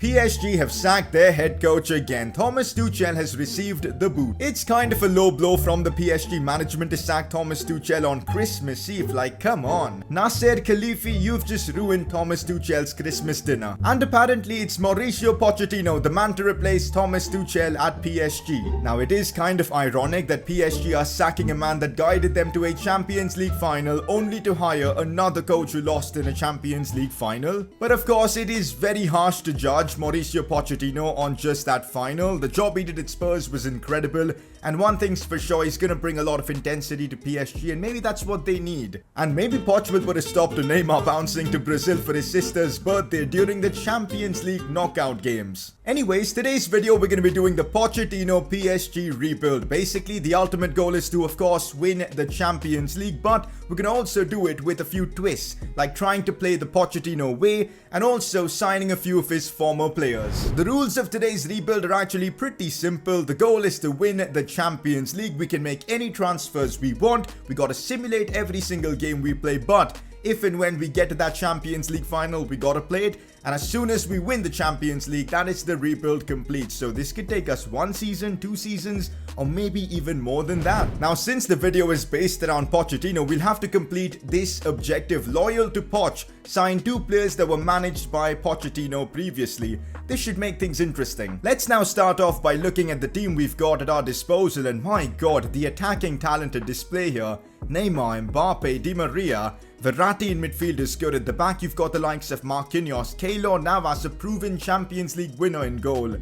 PSG have sacked their head coach again. Thomas Tuchel has received the boot. It's kind of a low blow from the PSG management to sack Thomas Tuchel on Christmas Eve. Like, come on. Nasser Khalifi, you've just ruined Thomas Tuchel's Christmas dinner. And apparently it's Mauricio Pochettino, the man to replace Thomas Tuchel at PSG. Now, it is kind of ironic that PSG are sacking a man that guided them to a Champions League final only to hire another coach who lost in a Champions League final. But of course, it is very harsh to judge Mauricio Pochettino on just that final. The job he did at Spurs was incredible, and one thing's for sure, he's gonna bring a lot of intensity to PSG, and maybe that's what they need. And maybe Poch will put a stop to Neymar bouncing to Brazil for his sister's birthday during the Champions League knockout games. Anyways, today's video we're gonna be doing the Pochettino PSG rebuild. Basically, the ultimate goal is to, of course, win the Champions League, but we're gonna also do it with a few twists, like trying to play the Pochettino way and also signing a few of his former players. The rules of today's rebuild are actually pretty simple. The goal is to win the Champions League. We can make any transfers we want. We gotta simulate every single game we play, but if and when we get to that Champions League final, we gotta play it. And as soon as we win the Champions League, that is the rebuild complete. So this could take us 1 season, 2 seasons, or maybe even more than that. Now, since the video is based around Pochettino, we'll have to complete this objective. Loyal to Poch, sign 2 players that were managed by Pochettino previously. This should make things interesting. Let's now start off by looking at the team we've got at our disposal, and my god, the attacking talent at display here. Neymar, Mbappe, Di Maria, Verratti in midfield is good. At the back, you've got the likes of Marquinhos, Keylor Navas, a proven Champions League winner in goal.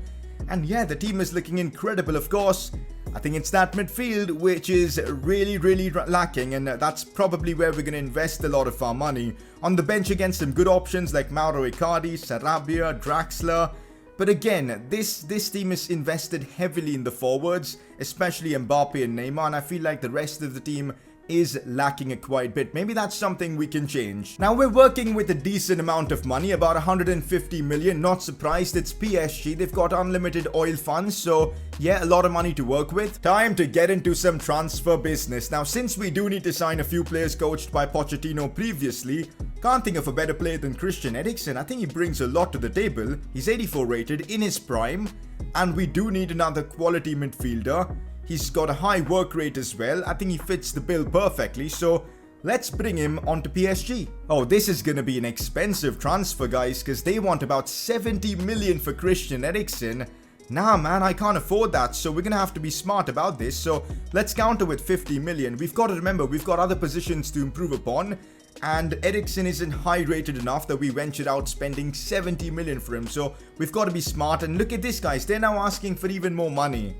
And yeah, the team is looking incredible, of course. I think it's that midfield which is really lacking, and that's probably where we're going to invest a lot of our money. On the bench against some good options like Mauro Icardi, Sarabia, Draxler. But again, this team is invested heavily in the forwards, especially Mbappe and Neymar, and I feel like the rest of the team is lacking a quite bit. Maybe that's something we can change. Now, we're working with a decent amount of money, about 150 million. Not surprised, it's PSG. They've got unlimited oil funds, so yeah, a lot of money to work with. Time to get into some transfer business. Now, since we do need to sign a few players coached by Pochettino previously, can't think of a better player than Christian Eriksen. I think he brings a lot to the table. He's 84 rated, in his prime, and we do need another quality midfielder. He's got a high work rate as well. I think he fits the bill perfectly, so let's bring him onto PSG. Oh, this is gonna be an expensive transfer, guys, because they want about 70 million for Christian Eriksen. Nah, man, I can't afford that, so we're gonna have to be smart about this. So let's counter with 50 million. We've got to remember, we've got other positions to improve upon, and Eriksen isn't high rated enough that we ventured out spending 70 million for him. So we've got to be smart, and look at this, guys. They're now asking for even more money.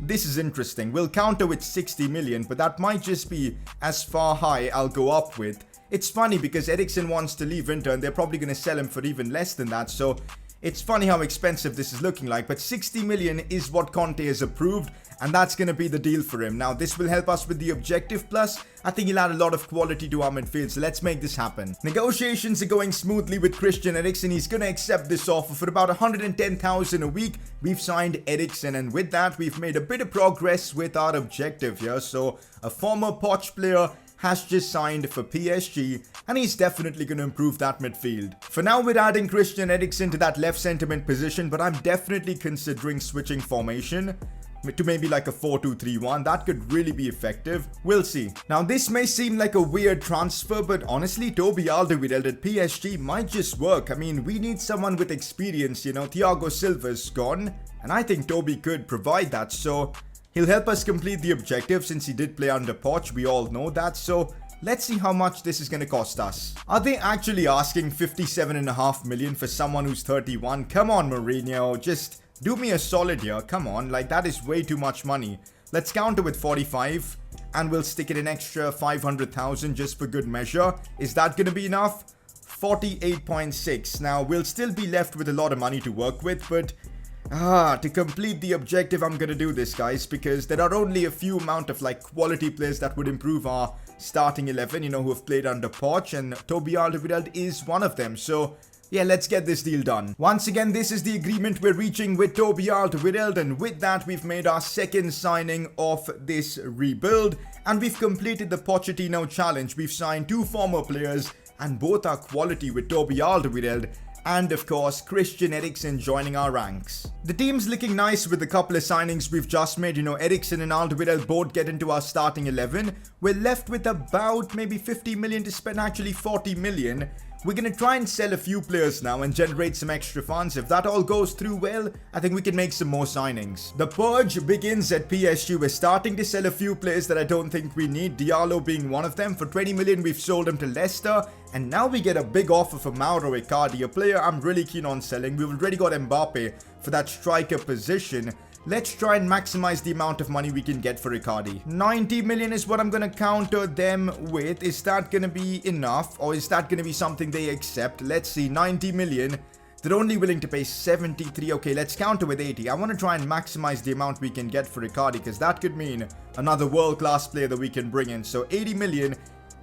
This is interesting. We'll counter with 60 million, but that might just be as far high I'll go up with. It's funny because Eriksen wants to leave Inter and they're probably going to sell him for even less than that, so it's funny how expensive this is looking like, but 60 million is what Conte has approved, and that's going to be the deal for him. Now, this will help us with the objective, plus I think he'll add a lot of quality to our midfield, so let's make this happen. Negotiations are going smoothly with Christian Eriksen. He's going to accept this offer for about 110,000 a week. We've signed Eriksen, and with that, we've made a bit of progress with our objective here. So, a former Poch player has just signed for PSG, and he's definitely going to improve that midfield. For now, we're adding Christian Eriksen to that left centre mid position, but I'm definitely considering switching formation to maybe like a 4-2-3-1. That could really be effective. We'll see. Now, this may seem like a weird transfer, but honestly, Toby Alderweireld at PSG might just work. I mean, we need someone with experience, you know. Thiago Silva's gone, and I think Toby could provide that, so he'll help us complete the objective since he did play under Poch. We all know that, so let's see how much this is going to cost us. Are they actually asking 57.5 million for someone who's 31? Come on, Mourinho, just do me a solid here. Come on, like that is way too much money. Let's counter with 45 and we'll stick it an extra 500,000 just for good measure. Is that going to be enough? 48.6. Now, we'll still be left with a lot of money to work with, but to complete the objective, I'm gonna do this, guys, because there are only a few amount of like quality players that would improve our starting 11, you know, who have played under Poch, and Toby Alderweireld is one of them. So yeah, let's get this deal done. Once again, this is the agreement we're reaching with Toby Alderweireld, and with that, we've made our second signing of this rebuild, and we've completed the Pochettino challenge. We've signed 2 former players, and both are quality with Toby Alderweireld. and of course Christian Eriksen joining our ranks. The team's looking nice with the couple of signings we've just made. Eriksen and Alderweireld both get into our starting 11. We're left with about maybe 50 million to spend, actually 40 million. We're going to try and sell a few players now and generate some extra funds. If that all goes through well, I think we can make some more signings. The purge begins at PSG. We're starting to sell a few players that I don't think we need, Diallo being one of them. For 20 million, we've sold him to Leicester. And now we get a big offer for Mauro Icardi, a player I'm really keen on selling. We've already got Mbappe for that striker position. Let's try and maximize the amount of money we can get for Icardi. 90 million is what I'm going to counter them with. Is that going to be enough, or is that going to be something they accept? Let's see, 90 million. They're only willing to pay 73. Okay, let's counter with 80. I want to try and maximize the amount we can get for Icardi, because that could mean another world-class player that we can bring in. So 80 million.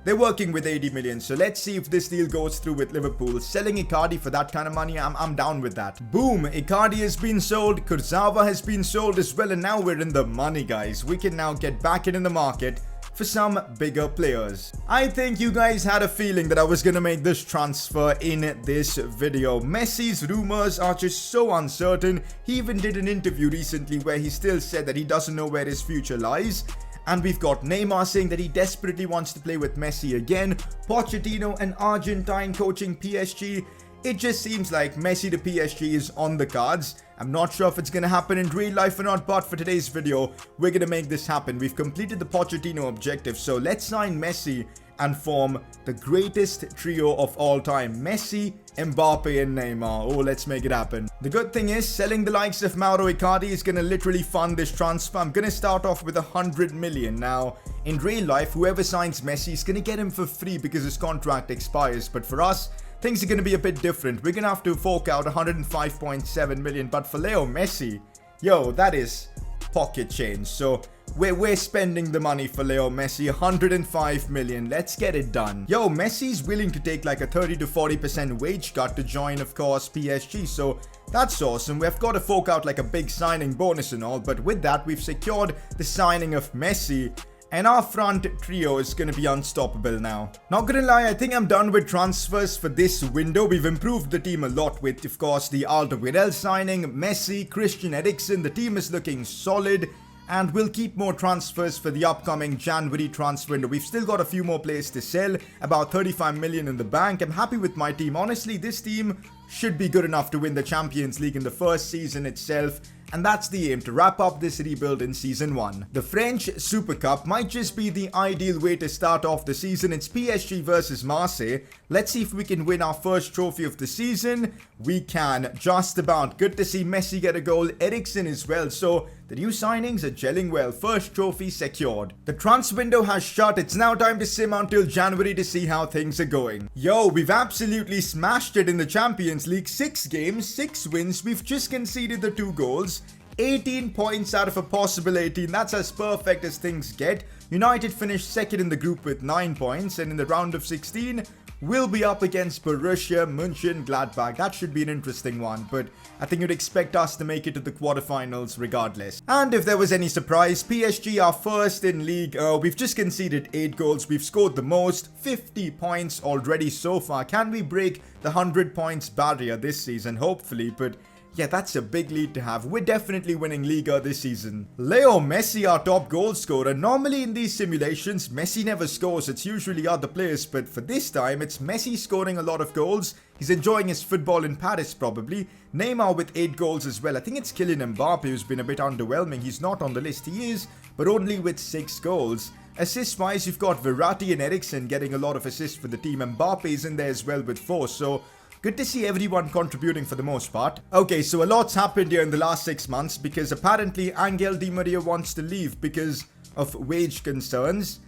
They're working with 80 million, so let's see if this deal goes through with Liverpool. Selling Icardi for that kind of money, I'm down with that. Boom, Icardi has been sold, Kurzawa has been sold as well, and now we're in the money, guys. We can now get back in the market for some bigger players. I think you guys had a feeling that I was gonna make this transfer in this video. Messi's rumors are just so uncertain. He even did an interview recently where he still said that he doesn't know where his future lies. And we've got Neymar saying that he desperately wants to play with Messi again. Pochettino, an Argentine, coaching PSG. It just seems like Messi to PSG is on the cards. I'm not sure if it's going to happen in real life or not, but for today's video, we're going to make this happen. We've completed the Pochettino objective, so let's sign Messi and form the greatest trio of all time. Messi, Mbappe and Neymar. Oh, let's make it happen. The good thing is, selling the likes of Mauro Icardi is going to literally fund this transfer. I'm going to start off with 100 million. Now, in real life, whoever signs Messi is going to get him for free because his contract expires. But for us, things are going to be a bit different. We're going to have to fork out 105.7 million. But for Leo Messi, yo, that is pocket change. So we're spending the money for Leo Messi, 105 million. Let's get it done. Yo, Messi's willing to take like a 30 to 40% wage cut to join, of course, PSG. So that's awesome. We've got to fork out like a big signing bonus and all. But with that, we've secured the signing of Messi. And our front trio is going to be unstoppable now. Not gonna lie, I think I'm done with transfers for this window. We've improved the team a lot with, of course, the Alderweireld signing, Messi, Christian Eriksen. The team is looking solid. And we'll keep more transfers for the upcoming January transfer window. We've still got a few more players to sell. About 35 million in the bank. I'm happy with my team. Honestly, this team should be good enough to win the Champions League in the first season itself. And that's the aim, to wrap up this rebuild in Season 1. The French Super Cup might just be the ideal way to start off the season. It's PSG versus Marseille. Let's see if we can win our first trophy of the season. We can, just about. Good to see Messi get a goal, Eriksen as well. So the new signings are gelling well. First trophy secured. The transfer window has shut. It's now time to sim until January to see how things are going. Yo, we've absolutely smashed it in the Champions League. 6 games, 6 wins. We've just conceded the 2 goals. 18 points out of a possible 18. That's as perfect as things get. United finished second in the group with 9 points. And in the round of 16, we'll be up against Borussia Mönchengladbach. That should be an interesting one. But I think you'd expect us to make it to the quarterfinals regardless. And if there was any surprise, PSG are first in league. We've just conceded 8 goals. We've scored the most. 50 points already so far. Can we break the 100 points barrier this season? Hopefully, but yeah, that's a big lead to have. We're definitely winning Liga this season. Leo Messi, our top goal scorer. Normally in these simulations, Messi never scores. It's usually other players. But for this time, it's Messi scoring a lot of goals. He's enjoying his football in Paris, probably. Neymar with 8 goals as well. I think it's Kylian Mbappe who's been a bit underwhelming. He's not on the list. He is, but only with 6 goals. Assist-wise, you've got Verratti and Eriksen getting a lot of assists for the team. Mbappe is in there as well with 4. So good to see everyone contributing for the most part. Okay, so a lot's happened here in the last 6 months because apparently Angel Di Maria wants to leave because of wage concerns.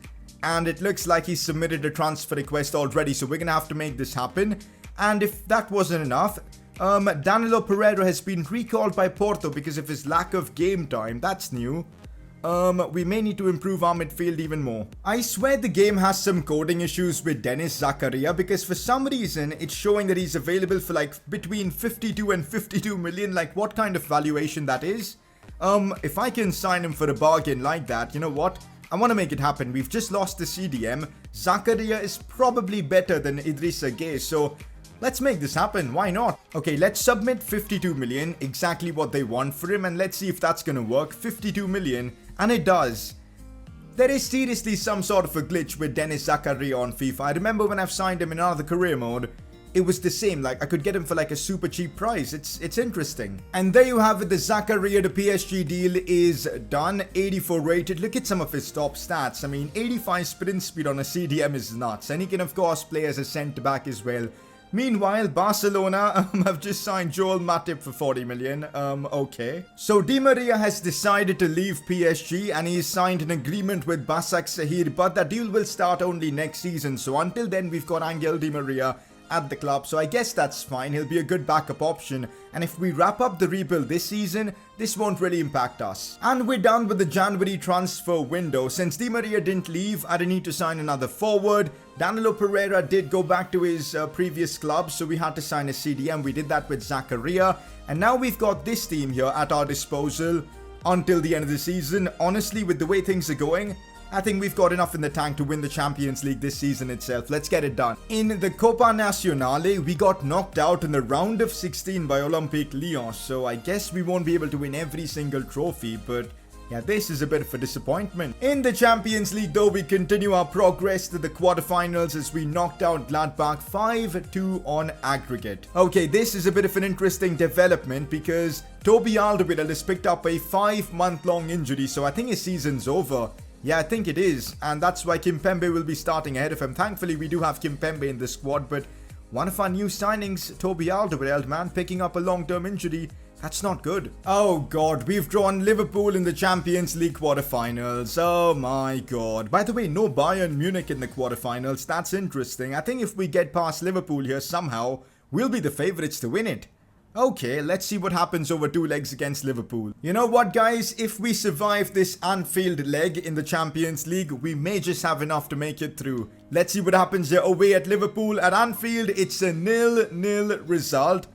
And it looks like he's submitted a transfer request already, so we're going to have to make this happen. And if that wasn't enough, Danilo Pereira has been recalled by Porto because of his lack of game time. That's new. We may need to improve our midfield even more. I swear the game has some coding issues with Dennis Zakaria because for some reason it's showing that he's available for like between 52 and 52 million. Like what kind of valuation that is? If I can sign him for a bargain like that, you know what? I want to make it happen. We've just lost the CDM. Zakaria is probably better than Idrissa Gueye, so Let's make this happen, why not? Okay, let's submit 52 million, exactly what they want for him, and let's see if that's gonna work. 52 million, and it does. There is seriously some sort of a glitch with Dennis Zakaria on FIFA. I remember when I've signed him in another career mode, it was the same, like I could get him for like a super cheap price. It's interesting. And there you have it, the Zakaria to PSG deal is done. 84 rated. Look at some of his top stats. I mean, 85 sprint speed on a CDM is nuts, and he can of course play as a centre back as well. Meanwhile, Barcelona have just signed Joel Matip for 40 million. Okay. So Di Maria has decided to leave PSG and he's signed an agreement with Basak Sahir, but that deal will start only next season. So until then, we've got Angel Di Maria at the club, so I guess that's fine. He'll be a good backup option, and if we wrap up the rebuild this season, this won't really impact us. And we're done with the January transfer window. Since Di Maria didn't leave, I didn't need to sign another forward. Danilo Pereira did go back to his previous club, so we had to sign a CDM. We did that with Zakaria, and now we've got this team here at our disposal until the end of the season. Honestly, with the way things are going, I think we've got enough in the tank to win the Champions League this season itself. Let's get it done. In the Copa Nacional, we got knocked out in the round of 16 by Olympique Lyon. So I guess we won't be able to win every single trophy, but yeah, this is a bit of a disappointment. In the Champions League though, we continue our progress to the quarterfinals as we knocked out Gladbach 5-2 on aggregate. Okay, this is a bit of an interesting development because Toby Alderweireld has picked up a 5-month-long injury, so I think his season's over. Yeah, I think it is, and that's why Kimpembe will be starting ahead of him. Thankfully, we do have Kimpembe in the squad, but one of our new signings, Toby Alderweireld, man, picking up a long-term injury. That's not good. Oh god, we've drawn Liverpool in the Champions League quarterfinals. Oh my god. By the way, no Bayern Munich in the quarterfinals. That's interesting. I think if we get past Liverpool here somehow, we'll be the favourites to win it. Okay, let's see what happens over 2 legs against Liverpool. You know what, guys? If we survive this Anfield leg in the Champions League, we may just have enough to make it through. Let's see what happens here away at Liverpool. At Anfield, it's a 0-0 result.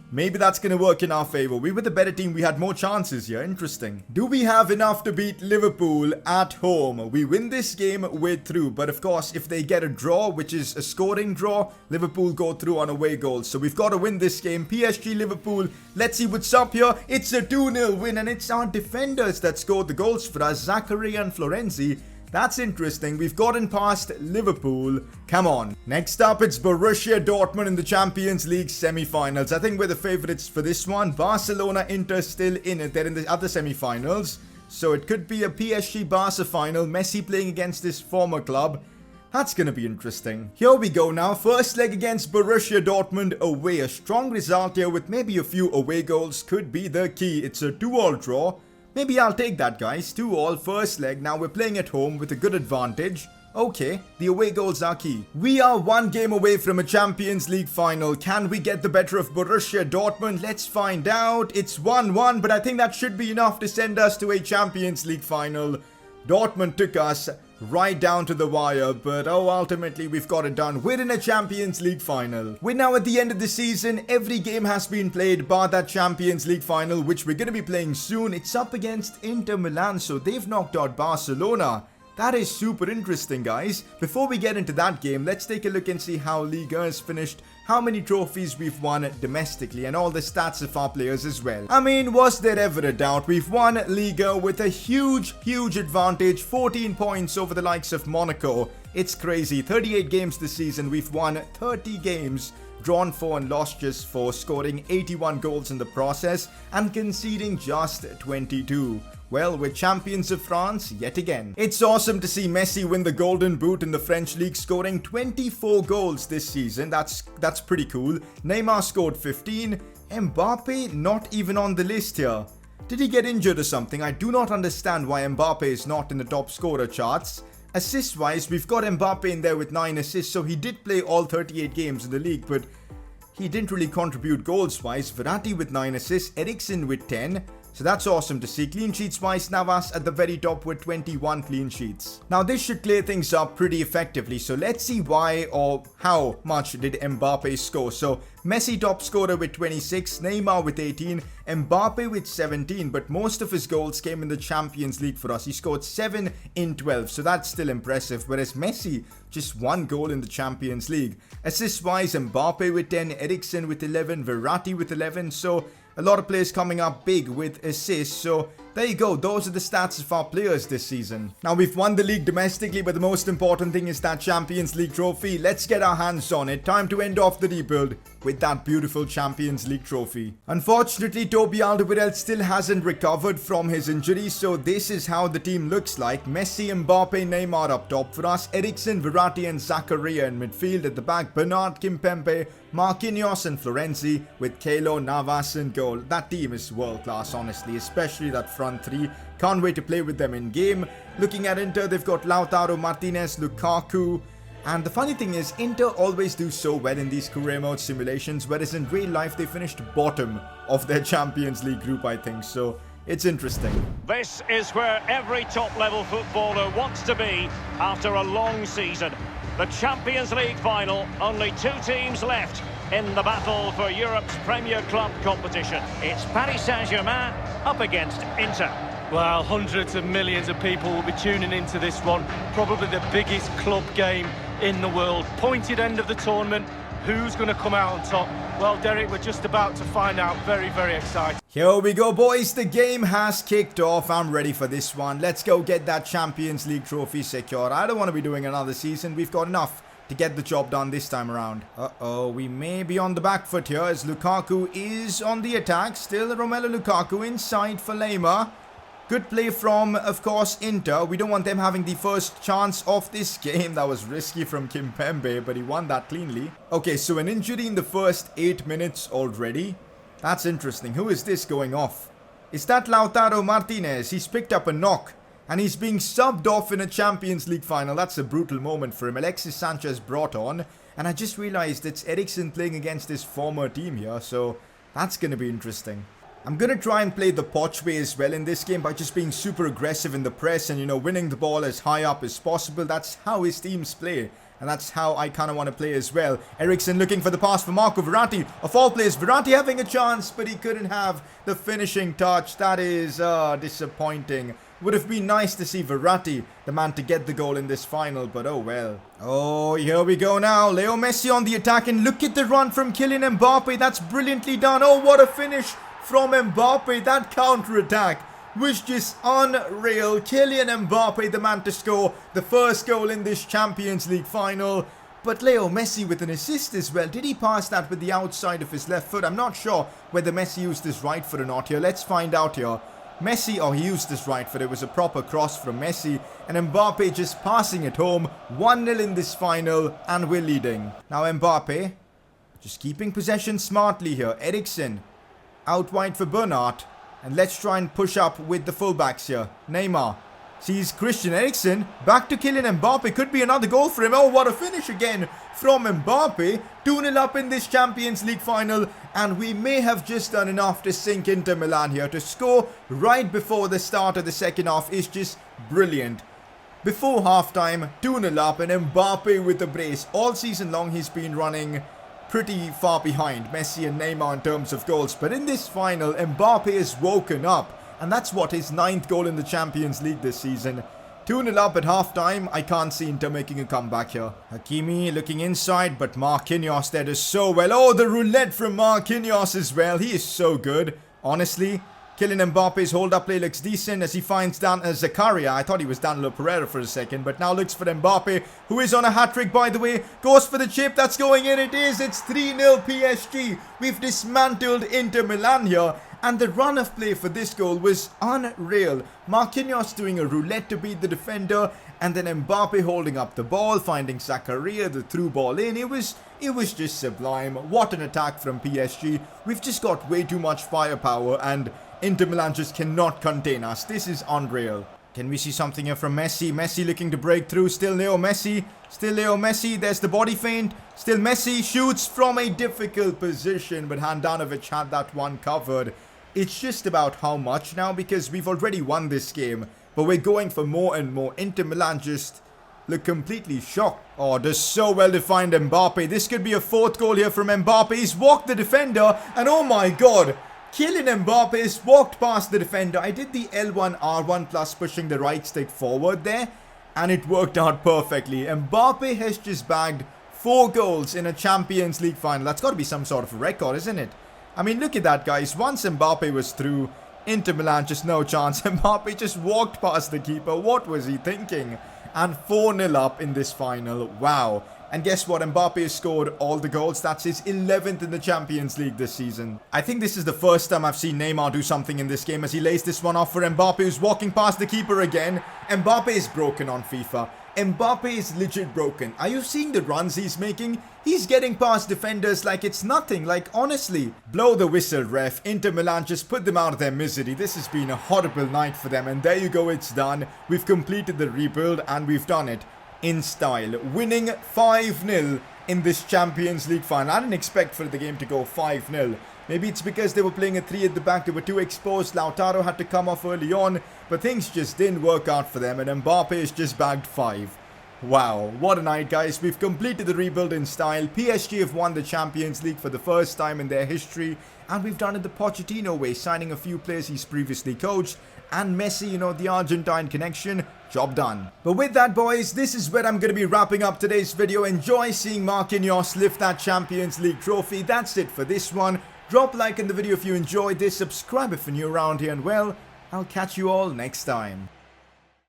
Maybe that's going to work in our favour. We were the better team. We had more chances here. Interesting. Do we have enough to beat Liverpool at home? We win this game, we're through. But of course, if they get a draw, which is a scoring draw, Liverpool go through on away goals. So we've got to win this game. PSG Liverpool. Let's see what's up here. It's a 2-0 win, and it's our defenders that scored the goals for us, Zakaria and Florenzi. That's interesting. We've gotten past Liverpool. Come on. Next up, it's Borussia Dortmund in the Champions League semi-finals. I think we're the favourites for this one. Barcelona, Inter still in it. They're in the other semi-finals. So it could be a PSG-Barca final. Messi playing against his former club. That's going to be interesting. Here we go now. First leg against Borussia Dortmund away. A strong result here with maybe a few away goals could be the key. It's a 2-2 draw. Maybe I'll take that, guys. 2-2 first leg. Now we're playing at home with a good advantage. Okay, the away goals are key. We are 1 game away from a Champions League final. Can we get the better of Borussia Dortmund? Let's find out. It's 1-1, but I think that should be enough to send us to a Champions League final. Dortmund took us right down to the wire, but ultimately we've got it done. We're in a Champions League final. We're now at the end of the season. Every game has been played bar that Champions League final, which we're going to be playing soon. It's up against Inter Milan, so they've knocked out Barcelona. That is super interesting, guys. Before we get into that game, let's take a look and see how Liga has finished, how many trophies we've won domestically, and all the stats of our players as well. I mean, was there ever a doubt? We've won Liga with a huge advantage, 14 points over the likes of Monaco. It's crazy. 38 games this season, we've won 30 games, drawn 4 and lost just 4, scoring 81 goals in the process and conceding just 22. Well, we're champions of France yet again. It's awesome to see Messi win the Golden Boot in the French League, scoring 24 goals this season. That's pretty cool. Neymar scored 15. Mbappe not even on the list here. Did he get injured or something? I do not understand why Mbappe is not in the top scorer charts. Assist-wise, we've got Mbappe in there with 9 assists, so he did play all 38 games in the league, but he didn't really contribute goals-wise. Verratti with 9 assists, Eriksen with 10. So that's awesome to see. Clean sheets wise, Navas at the very top with 21 clean sheets. Now this should clear things up pretty effectively. So let's see why or how much did Mbappe score. So Messi top scorer with 26, Neymar with 18, Mbappe with 17. But most of his goals came in the Champions League for us. He scored 7 in 12. So that's still impressive. Whereas Messi, just 1 goal in the Champions League. Assist wise, Mbappe with 10, Eriksen with 11, Verratti with 11. So a lot of players coming up big with assists. So there you go. Those are the stats of our players this season. Now we've won the league domestically, but the most important thing is that Champions League trophy. Let's get our hands on it. Time to end off the rebuild with that beautiful Champions League trophy. Unfortunately, Alderweireld still hasn't recovered from his injury. So this is how the team looks like. Messi, Mbappe, Neymar up top for us. Eriksen, Verratti and Zakaria in midfield. At the back, Bernard, Kimpembe, Marquinhos and Florenzi with Kelo, Navas and goal. That team is world class, honestly, especially that front three. Can't wait to play with them in game. Looking at Inter, they've got Lautaro Martinez, Lukaku. And the funny thing is, Inter always do so well in these career mode simulations, whereas in real life they finished bottom of their Champions League group, I think. So it's interesting. This is where every top-level footballer wants to be after a long season. The Champions League final, only 2 teams left in the battle for Europe's Premier Club competition. It's Paris Saint-Germain up against Inter. Well, hundreds of millions of people will be tuning into this one. Probably the biggest club game in the world. Pointed end of the tournament. Who's going to come out on top? Well, Derek, we're just about to find out. Very, very exciting. Here we go, boys. The game has kicked off. I'm ready for this one. Let's go get that Champions League trophy secure. I don't want to be doing another season. We've got enough to get the job done this time around. Uh-oh, we may be on the back foot here as Lukaku is on the attack. Still Romelu Lukaku inside for Neymar. Good play from, of course, Inter. We don't want them having the first chance of this game. That was risky from Kimpembe, but he won that cleanly. Okay, so an injury in the first 8 minutes already. That's interesting. Who is this going off? Is that Lautaro Martinez? He's picked up a knock. And he's being subbed off in a Champions League final. That's a brutal moment for him. Alexis Sanchez brought on. And I just realized it's Eriksen playing against his former team here. So that's going to be interesting. I'm going to try and play the Poch way as well in this game by just being super aggressive in the press and, you know, winning the ball as high up as possible. That's how his teams play. And that's how I kind of want to play as well. Eriksen looking for the pass for Marco Verratti. Of all players, Verratti having a chance, but he couldn't have the finishing touch. That is disappointing. Would have been nice to see Verratti, the man to get the goal in this final, but oh well. Oh, here we go now. Leo Messi on the attack, and look at the run from Kylian Mbappe. That's brilliantly done. Oh, what a finish from Mbappe. That counter-attack was just unreal. Kylian Mbappe, the man to score the first goal in this Champions League final. But Leo Messi with an assist as well. Did he pass that with the outside of his left foot? I'm not sure whether Messi used his right foot or not here. Let's find out here. Messi, he used his right foot. It was a proper cross from Messi. And Mbappe just passing it home. 1-0 in this final, and we're leading. Now Mbappe, just keeping possession smartly here. Eriksen, out wide for Bernard. And let's try and push up with the fullbacks here. Neymar sees Christian Eriksen. Back to Kylian Mbappe. Could be another goal for him. Oh, what a finish again from Mbappe. 2-0 up in this Champions League final. And we may have just done enough to sink Inter Milan here. To score right before the start of the second half is just brilliant. Before halftime, 2-0 up, and Mbappe with the brace. All season long he's been running pretty far behind Messi and Neymar in terms of goals. But in this final, Mbappe has woken up. And that's what, his 9th goal in the Champions League this season. 2-0 up at halftime. I can't see Inter making a comeback here. Hakimi looking inside, but Marquinhos there does so well. Oh, the roulette from Marquinhos as well. He is so good, honestly. Kylian Mbappe's hold-up play looks decent as he finds Zakaria. I thought he was Danilo Pereira for a second, but now looks for Mbappe, who is on a hat-trick, by the way. Goes for the chip. That's going in. It is. It's 3-0 PSG. We've dismantled Inter Milan here. And the run of play for this goal was unreal. Marquinhos doing a roulette to beat the defender. And then Mbappe holding up the ball, finding Zakaria, the through ball in. It was just sublime. What an attack from PSG. We've just got way too much firepower, and Inter Milan just cannot contain us. This is unreal. Can we see something here from Messi? Messi looking to break through. Still Leo Messi. Still Leo Messi. There's the body feint. Still Messi shoots from a difficult position, but Handanovic had that one covered. It's just about how much now, because we've already won this game, but we're going for more and more. Inter Milan just look completely shocked. Oh, does so well defined Mbappe. This could be a 4th goal here from Mbappe. He's walked the defender, and oh my god, Kylian Mbappe has walked past the defender. I did the L1 R1 plus pushing the right stick forward there, and it worked out perfectly. Mbappe has just bagged 4 goals in a Champions League final. That's got to be some sort of a record, isn't it? I mean, look at that, guys. Once Mbappe was through, Inter Milan just no chance. Mbappe just walked past the keeper. What was he thinking? And 4-0 up in this final. Wow. And guess what? Mbappe has scored all the goals. That's his 11th in the Champions League this season. I think this is the first time I've seen Neymar do something in this game as he lays this one off for Mbappe, who's walking past the keeper again. Mbappe is broken on FIFA. Mbappe is legit broken. Are you seeing the runs he's making? He's getting past defenders like it's nothing. Like, honestly. Blow the whistle, ref. Inter Milan just put them out of their misery. This has been a horrible night for them. And there you go, it's done. We've completed the rebuild and we've done it in style. Winning 5-0 in this Champions League final. I didn't expect for the game to go 5-0. Maybe it's because they were playing a 3 at the back. They were too exposed. Lautaro had to come off early on. But things just didn't work out for them. And Mbappe has just bagged 5. Wow, what a night, guys. We've completed the rebuild in style. PSG have won the Champions League for the first time in their history. And we've done it the Pochettino way, signing a few players he's previously coached. And Messi, you know, the Argentine connection. Job done. But with that, boys, this is where I'm going to be wrapping up today's video. Enjoy seeing Marquinhos lift that Champions League trophy. That's it for this one. Drop a like in the video if you enjoyed this. Subscribe if you're new around here. And well, I'll catch you all next time.